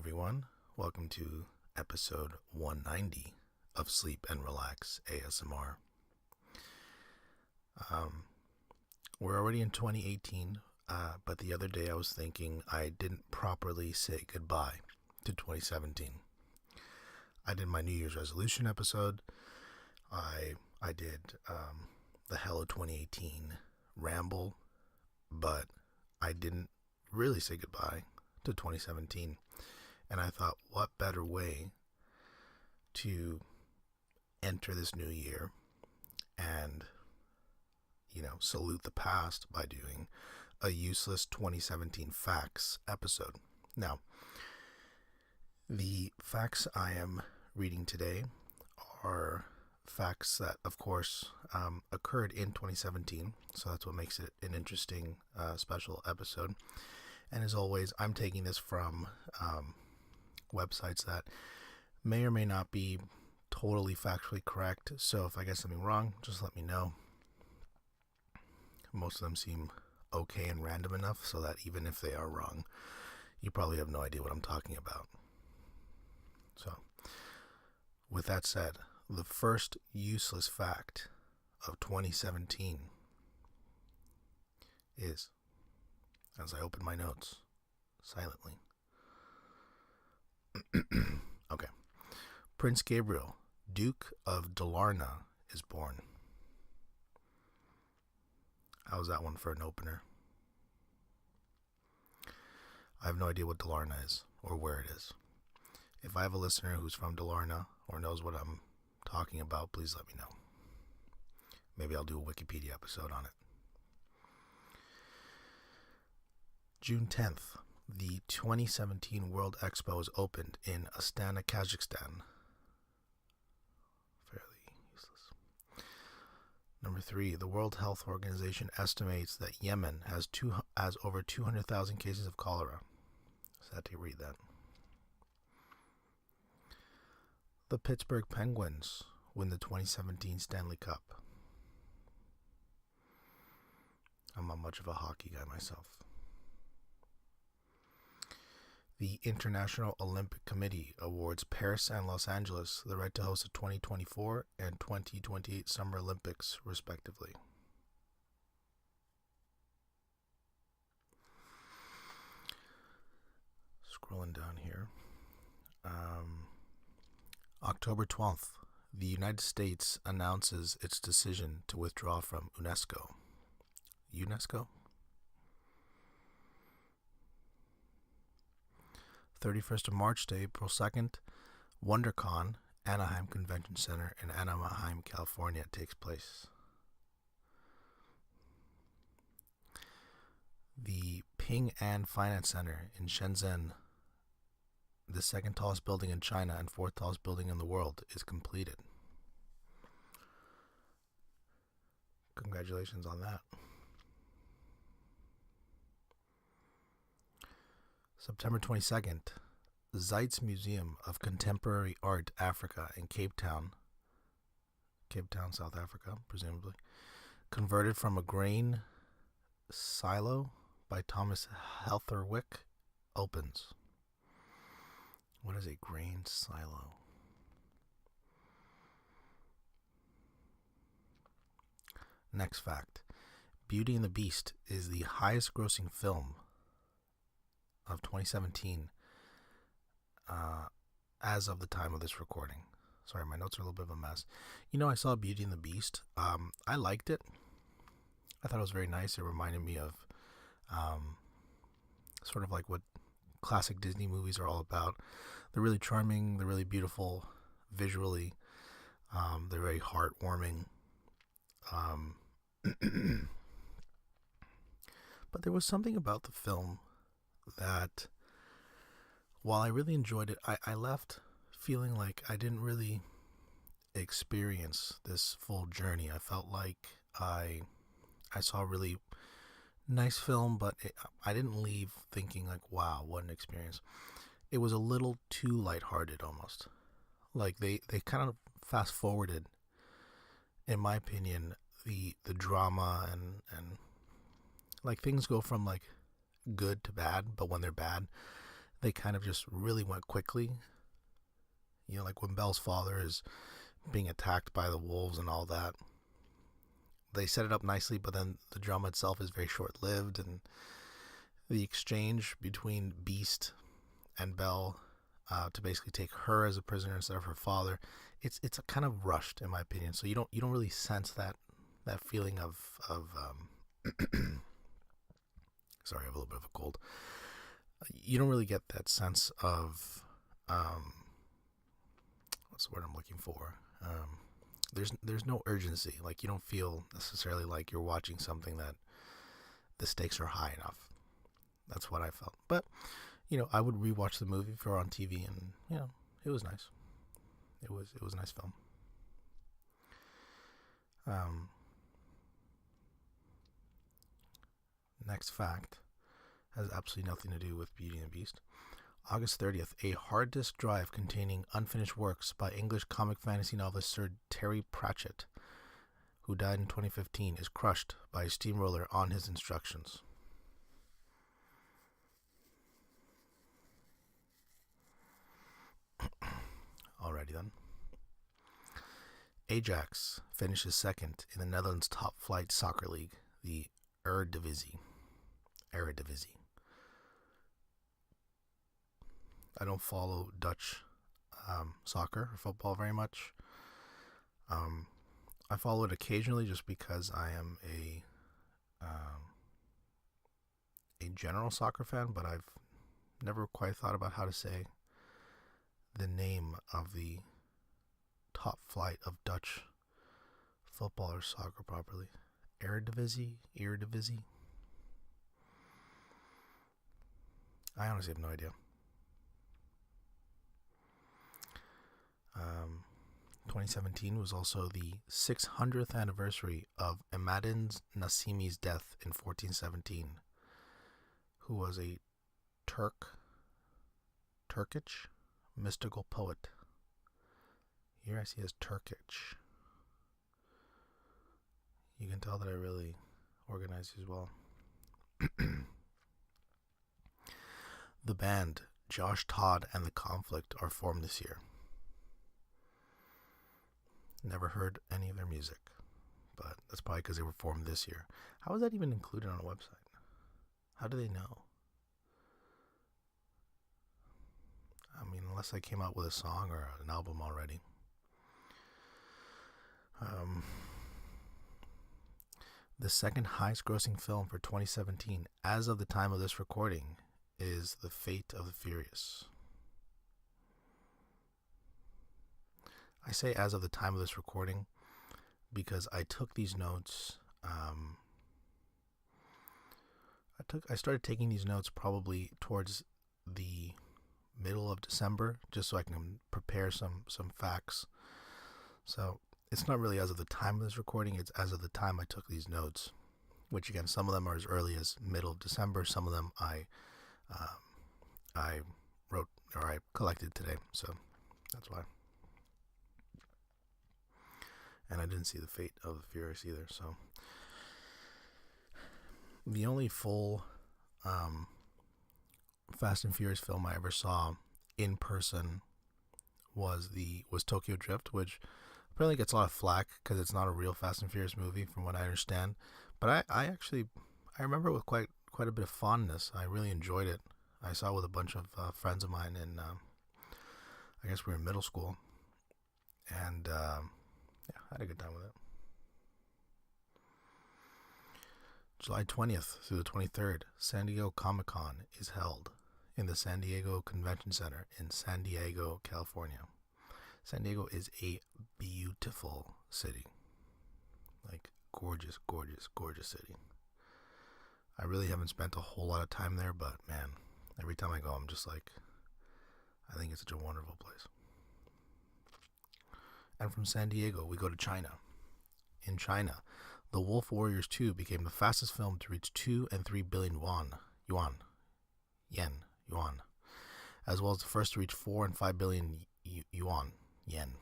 everyone. Welcome to episode 190 of Sleep and Relax ASMR. We're already in 2018, but the other day I was thinking I didn't properly say goodbye to 2017. I did my New Year's resolution episode. I did the Hello 2018 ramble, but I didn't really say goodbye to 2017. And I thought, what better way to enter this new year and, salute the past by doing a useless 2017 facts episode. Now, the facts I am reading today are facts that, of course, occurred in 2017. So that's what makes it an interesting, special episode. And as always, I'm taking this from websites that may or may not be totally factually correct. So if I get something wrong, just let me know. Most of them seem okay and random enough so that even if they are wrong, you probably have no idea what I'm talking about. So, with that said, the first useless fact of 2017 is, as I open my notes silently, okay. Prince Gabriel, Duke of Dalarna, is born. How's that one for an opener? I have no idea what Dalarna is or where it is. If I have a listener who's from Dalarna or knows what I'm talking about, please let me know. Maybe I'll do a Wikipedia episode on it. June 10th, the 2017 World Expo is opened in Astana, Kazakhstan. Fairly useless. Number 3, the World Health Organization estimates that Yemen has over 200,000 cases of cholera. Sad to read that. The Pittsburgh Penguins win the 2017 Stanley Cup. I'm not much of a hockey guy myself. The International Olympic Committee awards Paris and Los Angeles the right to host the 2024 and 2028 Summer Olympics, respectively. Scrolling down here. October 12th, the United States announces its decision to withdraw from UNESCO. UNESCO? 31st of March to April 2nd, WonderCon, Anaheim Convention Center in Anaheim, California takes place. The Ping An Finance Center in Shenzhen, the second tallest building in China and fourth tallest building in the world, is completed. Congratulations on that. September 22nd, Zeitz Museum of Contemporary Art Africa in Cape Town, South Africa, presumably, converted from a grain silo by Thomas Heatherwick, opens. What is a grain silo? Next fact. Beauty and the Beast is the highest grossing film of 2017 as of the time of this recording. Sorry, my notes are a little bit of a mess. I saw Beauty and the Beast. I liked it. I thought it was very nice. It reminded me of sort of like what classic Disney movies are all about. They're really charming. They're really beautiful visually. They're very heartwarming. But there was something about the film that, while I really enjoyed it, I left feeling like I didn't really experience this full journey. I felt like I saw a really nice film, but I didn't leave thinking like, wow, what an experience. It was a little too lighthearted almost. Like they kind of fast forwarded, in my opinion, the drama and like things go from like good to bad, but when they're bad, they kind of just really went quickly. You know, like when Belle's father is being attacked by the wolves and all that. They set it up nicely, but then the drama itself is very short-lived, and the exchange between Beast and Belle to basically take her as a prisoner instead of her father, it's a kind of rushed in my opinion. So you don't really sense that feeling of sorry, I have a little bit of a cold. You don't really get that sense of what's the word I'm looking for? There's no urgency. Like, you don't feel necessarily like you're watching something that the stakes are high enough. That's what I felt. But I would rewatch the movie if it were on TV, and it was nice. It was a nice film. Next fact has absolutely nothing to do with Beauty and the Beast. August 30th, a hard disk drive containing unfinished works by English comic fantasy novelist Sir Terry Pratchett, who died in 2015, is crushed by a steamroller on his instructions. Alrighty then. Ajax finishes second in the Netherlands' top flight soccer league, the Eredivisie. I don't follow Dutch soccer or football very much. I follow it occasionally just because I am a general soccer fan, but I've never quite thought about how to say the name of the top flight of Dutch football or soccer properly. Eredivisie? I honestly have no idea. 2017 was also the 600th anniversary of Emmadin Nassimi's death in 1417, who was a Turkish mystical poet. Here I see as Turkish. You can tell that I really organize these well. The band Josh Todd and the Conflict are formed this year. Never heard any of their music, but that's probably because they were formed this year. How is that even included on a website? How do they know? I mean, unless I came out with a song or an album already. The second highest grossing film for 2017, as of the time of this recording, is The Fate of the Furious. I say as of the time of this recording because I took these notes. I started taking these notes probably towards the middle of December, just so I can prepare some facts. So it's not really as of the time of this recording, it's as of the time I took these notes, which again, some of them are as early as middle of December, some of them I wrote or I collected today, so that's why. And I didn't see The Fate of the Furious either, so the only full Fast and Furious film I ever saw in person was Tokyo Drift, which apparently gets a lot of flack because it's not a real Fast and Furious movie from what I understand. But I remember it with quite a bit of fondness. I really enjoyed it. I saw it with a bunch of friends of mine in, I guess we were in middle school. And yeah, I had a good time with it. July 20th through the 23rd, San Diego Comic-Con is held in the San Diego Convention Center in San Diego, California. San Diego is a beautiful city. Like, gorgeous, gorgeous, gorgeous city. I really haven't spent a whole lot of time there, but man, every time I go, I'm just like, I think it's such a wonderful place. And from San Diego, we go to China. In China, The Wolf Warriors 2 became the fastest film to reach 2 and 3 billion yen, as well as the first to reach 4 and 5 billion yen.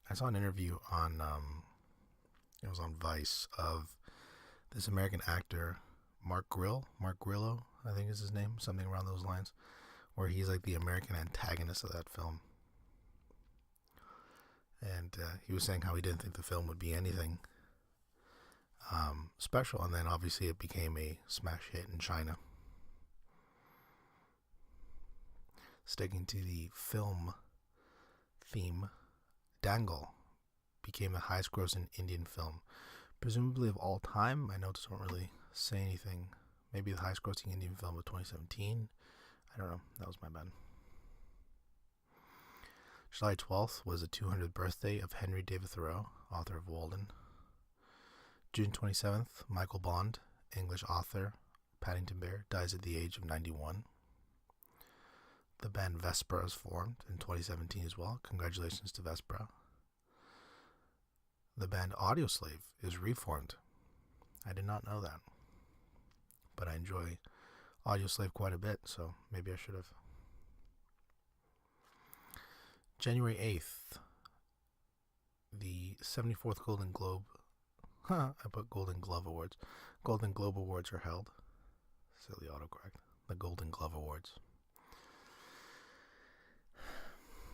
I saw an interview on, it was on Vice, of This American actor, Mark Grillo, I think is his name, something around those lines, where he's like the American antagonist of that film. And he was saying how he didn't think the film would be anything special, and then obviously it became a smash hit in China. Sticking to the film theme, Dangal became the highest grossing Indian film, presumably of all time. My notes don't really say anything. Maybe the highest grossing Indian film of 2017. I don't know. That was my bad. July 12th was the 200th birthday of Henry David Thoreau, author of Walden. June 27th, Michael Bond, English author, Paddington Bear, dies at the age of 91. The band Vespera is formed in 2017 as well. Congratulations to Vespera. The band Audioslave is reformed. I did not know that. But I enjoy Audioslave quite a bit, so maybe I should have. January 8th, the 74th Golden Globe. I put Golden Glove Awards. Golden Globe Awards are held. Silly autocorrect. The Golden Glove Awards.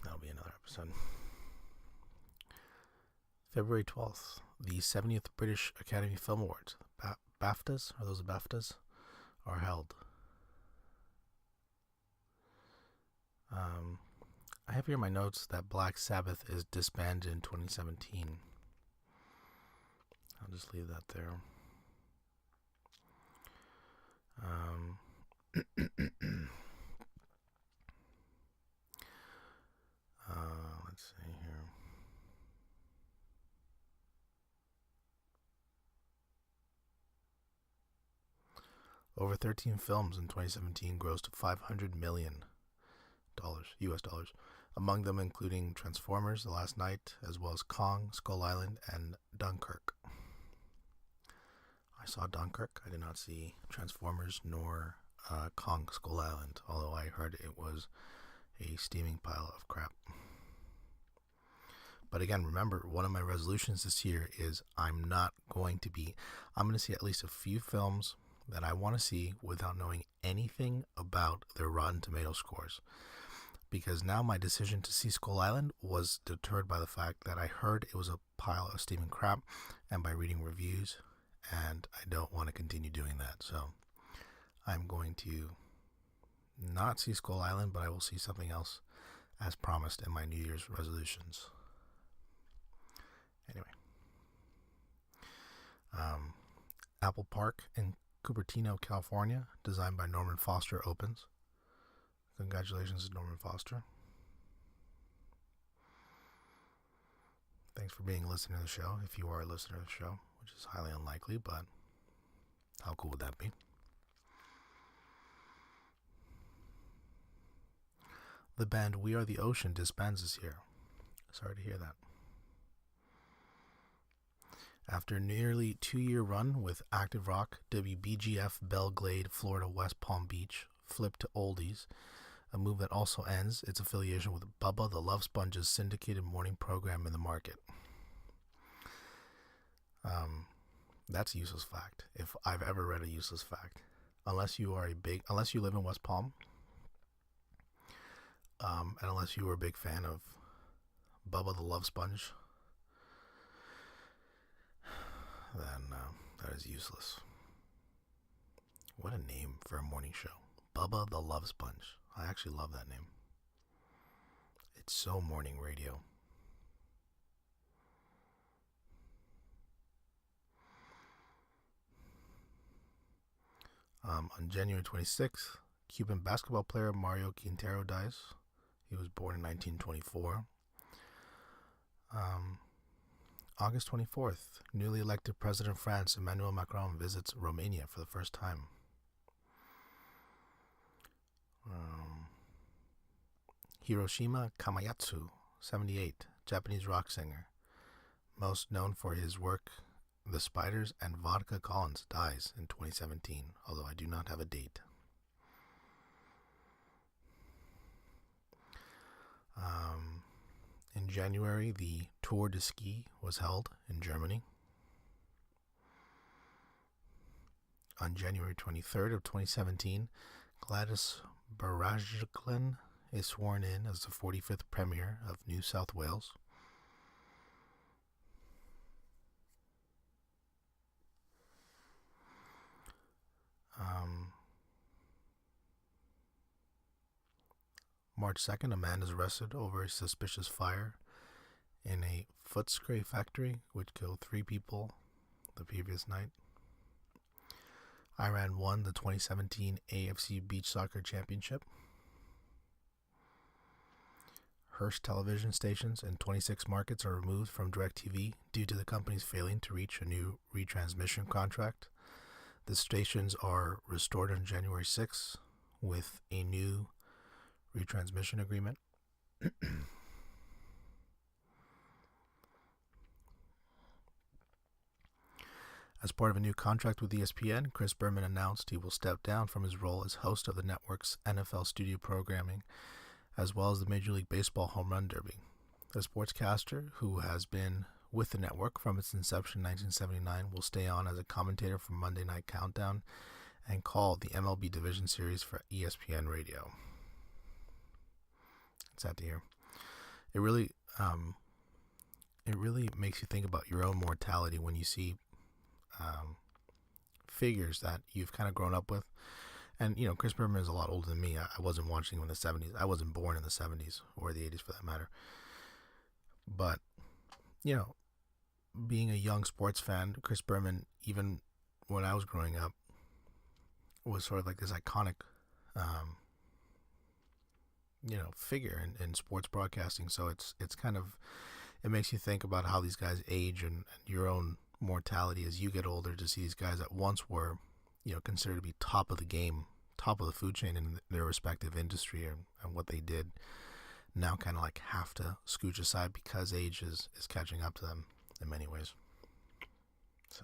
That'll be another episode. February 12th, the 70th British Academy Film Awards, BAFTAs, are those the BAFTAs, are held. I have here in my notes that Black Sabbath is disbanded in 2017. I'll just leave that there. Let's see here. Over 13 films in 2017 grossed $500 million US dollars, among them including Transformers: The Last Knight, as well as Kong, Skull Island, and Dunkirk. I saw Dunkirk. I did not see Transformers nor Kong, Skull Island, although I heard it was a steaming pile of crap. But again, remember, one of my resolutions this year is I'm going to see at least a few films that I want to see without knowing anything about their Rotten Tomato scores. Because now my decision to see Skull Island was deterred by the fact that I heard it was a pile of steaming crap, and by reading reviews, and I don't want to continue doing that. So I'm going to not see Skull Island, but I will see something else as promised in my New Year's resolutions. Anyway, Apple Park in Cupertino, California, designed by Norman Foster, opens. Congratulations to Norman Foster. Thanks for being a listener to the show, if you are a listener to the show, which is highly unlikely, but how cool would that be? The band We Are the Ocean disbands this year. Sorry to hear that. After a nearly 2-year run with Active Rock, WBGF Belle Glade, Florida, West Palm Beach flipped to oldies, a move that also ends its affiliation with Bubba the Love Sponge's syndicated morning program in the market. That's a useless fact, if I've ever read a useless fact. Unless you live in West Palm, and unless you were a big fan of Bubba the Love Sponge, then that is useless. What a name for a morning show. Bubba the Love Sponge. I actually love that name. It's so morning radio. On January 26th, Cuban basketball player Mario Quintero dies. He was born in 1924. August 24th, newly elected President of France, Emmanuel Macron, visits Romania for the first time. Hiroshima Kamayatsu, 78, Japanese rock singer. Most known for his work The Spiders and Vodka Collins, dies in 2017, although I do not have a date. In January, the Tour de Ski was held in Germany. On January 23rd of 2017, Gladys Berejiklian is sworn in as the 45th Premier of New South Wales. March 2nd, a man is arrested over a suspicious fire in a Footscray factory, which killed 3 people the previous night. Iran won the 2017 AFC Beach Soccer Championship. Hearst television stations in 26 markets are removed from DirecTV due to the company's failing to reach a new retransmission contract. The stations are restored on January 6th with a new retransmission agreement. As part of a new contract with ESPN, Chris Berman announced he will step down from his role as host of the network's NFL studio programming, as well as the Major League Baseball Home Run Derby. The sportscaster, who has been with the network from its inception in 1979, will stay on as a commentator for Monday Night Countdown and call the MLB Division Series for ESPN Radio. It's sad to hear. It really makes you think about your own mortality when you see figures that you've kind of grown up with. And, you know, Chris Berman is a lot older than me. I wasn't watching him in the 70s. I wasn't born in the 70s or the 80s for that matter. But, you know, being a young sports fan, Chris Berman, even when I was growing up, was sort of like this iconic, figure in sports broadcasting. So it's kind of, it makes you think about how these guys age and your own mortality as you get older, to see these guys that once were, considered to be top of the game, top of the food chain in their respective industry and what they did, now kind of like have to scooch aside because age is catching up to them in many ways. So,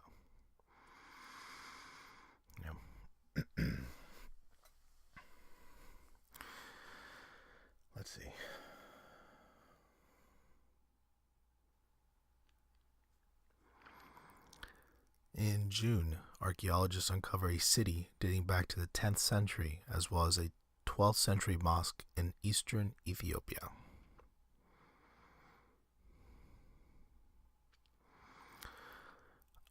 yeah. Let's see. In June, archaeologists uncover a city dating back to the 10th century, as well as a 12th century mosque in eastern Ethiopia.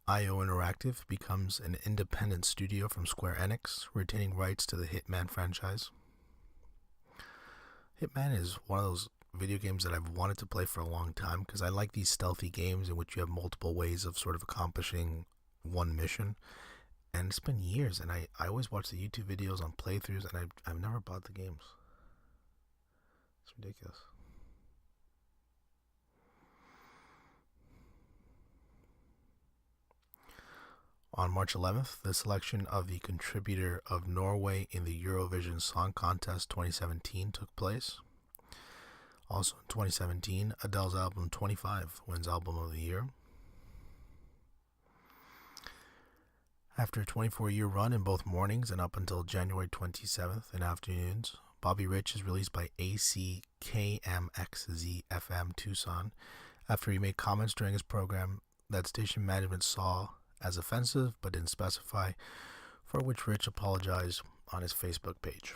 IO Interactive becomes an independent studio from Square Enix, retaining rights to the Hitman franchise. Hitman is one of those video games that I've wanted to play for a long time, because I like these stealthy games in which you have multiple ways of sort of accomplishing one mission. And it's been years, and I always watch the YouTube videos on playthroughs, and I've never bought the games. It's ridiculous. On March 11th, the selection of the contributor of Norway in the Eurovision Song Contest 2017 took place. Also in 2017, Adele's album 25 wins Album of the Year. After a 24-year run in both mornings and up until January 27th in afternoons, Bobby Rich is released by ACKMXZ-FM Tucson after he made comments during his program that station management saw as offensive but didn't specify, for which Rich apologized on his Facebook page.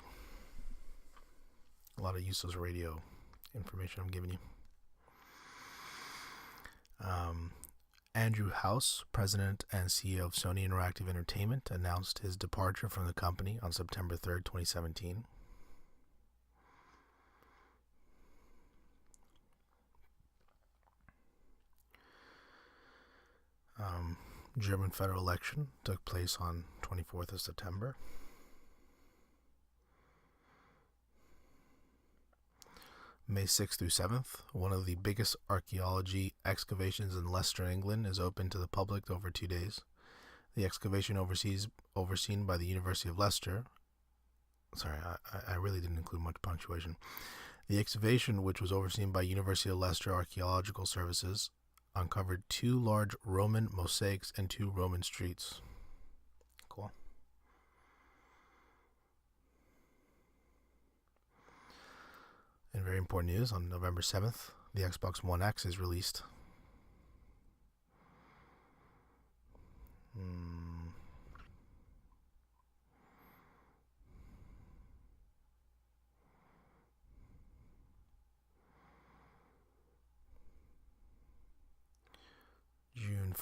A lot of useless radio information I'm giving you. Andrew House, president and CEO of Sony Interactive Entertainment, announced his departure from the company on September 3rd, 2017. German federal election took place on 24th of September. May 6th through 7th, one of the biggest archaeology excavations in Leicester, England, is open to the public over 2 days. The excavation overseen by the University of Leicester. Sorry, I really didn't include much punctuation. The excavation, which was overseen by University of Leicester Archaeological Services, uncovered 2 large Roman mosaics and 2 Roman streets. Cool. In very important news, on November 7th, the Xbox One X is released.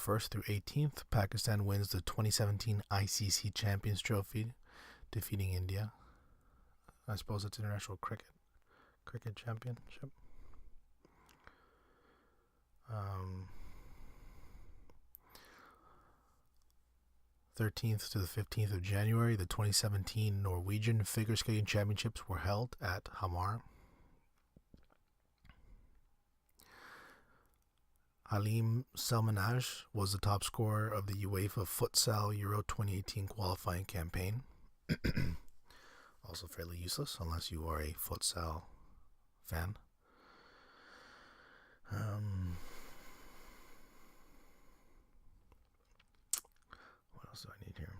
1st through 18th, Pakistan wins the 2017 ICC Champions Trophy, defeating India. I suppose it's International Cricket Championship. 13th to the 15th of January, the 2017 Norwegian Figure Skating Championships were held at Hamar. Halim Selmanaj was the top scorer of the UEFA Futsal Euro 2018 qualifying campaign. Also fairly useless unless you are a futsal fan. What else do I need here?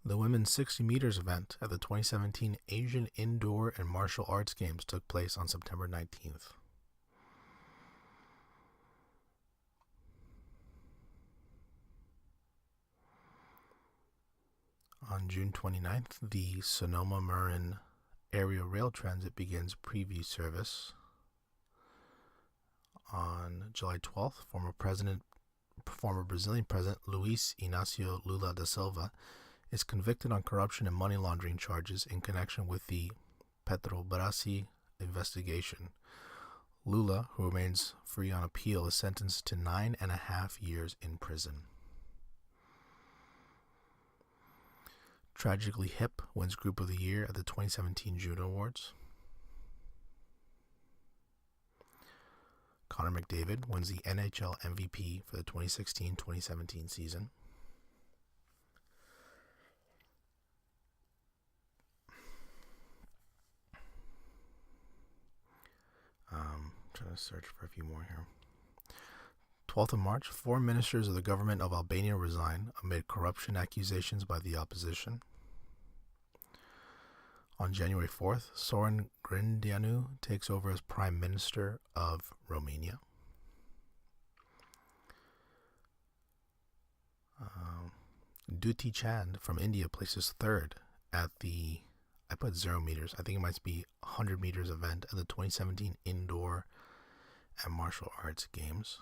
The women's 60 meters event at the 2017 Asian Indoor and Martial Arts Games took place on September 19th. On June 29th, the Sonoma-Marin Area Rail Transit begins preview service. On July 12th, former Brazilian President Luiz Inácio Lula da Silva is convicted on corruption and money laundering charges in connection with the Petrobras investigation. Lula, who remains free on appeal, is sentenced to 9.5 years in prison. Tragically Hip wins Group of the Year at the 2017 Juno Awards. Connor McDavid wins the NHL MVP for the 2016-2017 season. Trying to search for a few more here. 12th of March, 4 ministers of the government of Albania resign amid corruption accusations by the opposition. On January 4th, Sorin Grindeanu takes over as Prime Minister of Romania. Dutee Chand from India places third at the, I put 0 meters, I think it might be 100 meters event at the 2017 Indoor and Martial Arts Games.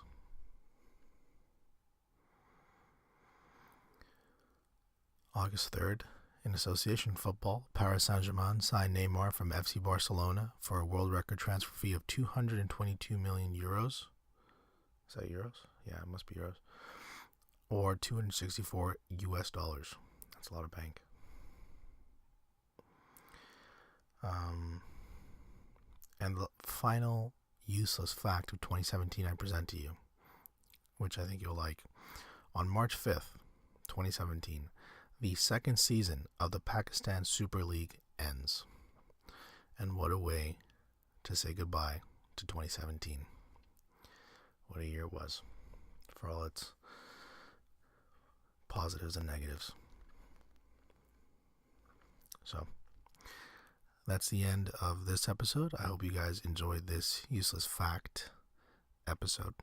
August 3rd, in association football, Paris Saint-Germain signed Neymar from FC Barcelona for a world record transfer fee of 222 million euros. Is that euros? Yeah, it must be euros. Or $264 US. That's a lot of bank. And the final useless fact of 2017 I present to you, which I think you'll like. On March 5th, 2017, the second season of the Pakistan Super League ends. And what a way to say goodbye to 2017. What a year it was, for all its positives and negatives. So, that's the end of this episode. I hope you guys enjoyed this useless fact episode.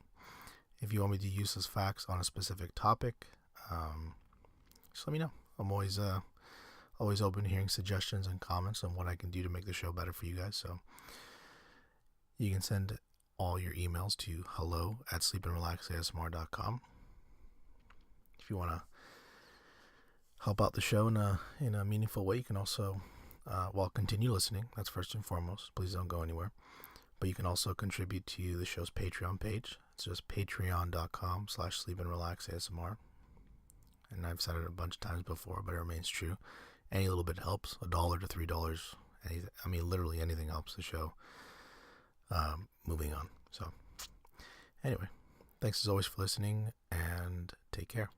If you want me to do useless facts on a specific topic, just let me know. I'm always open to hearing suggestions and comments on what I can do to make the show better for you guys. So you can send all your emails to hello@sleepandrelaxasmr.com. If you want to help out the show in a meaningful way, you can also, continue listening. That's first and foremost. Please don't go anywhere. But you can also contribute to the show's Patreon page. It's just patreon.com/sleepandrelaxasmr. And I've said it a bunch of times before, but it remains true. Any little bit helps. $1 to $3. Literally anything helps the show moving on. So, anyway, thanks as always for listening, and take care.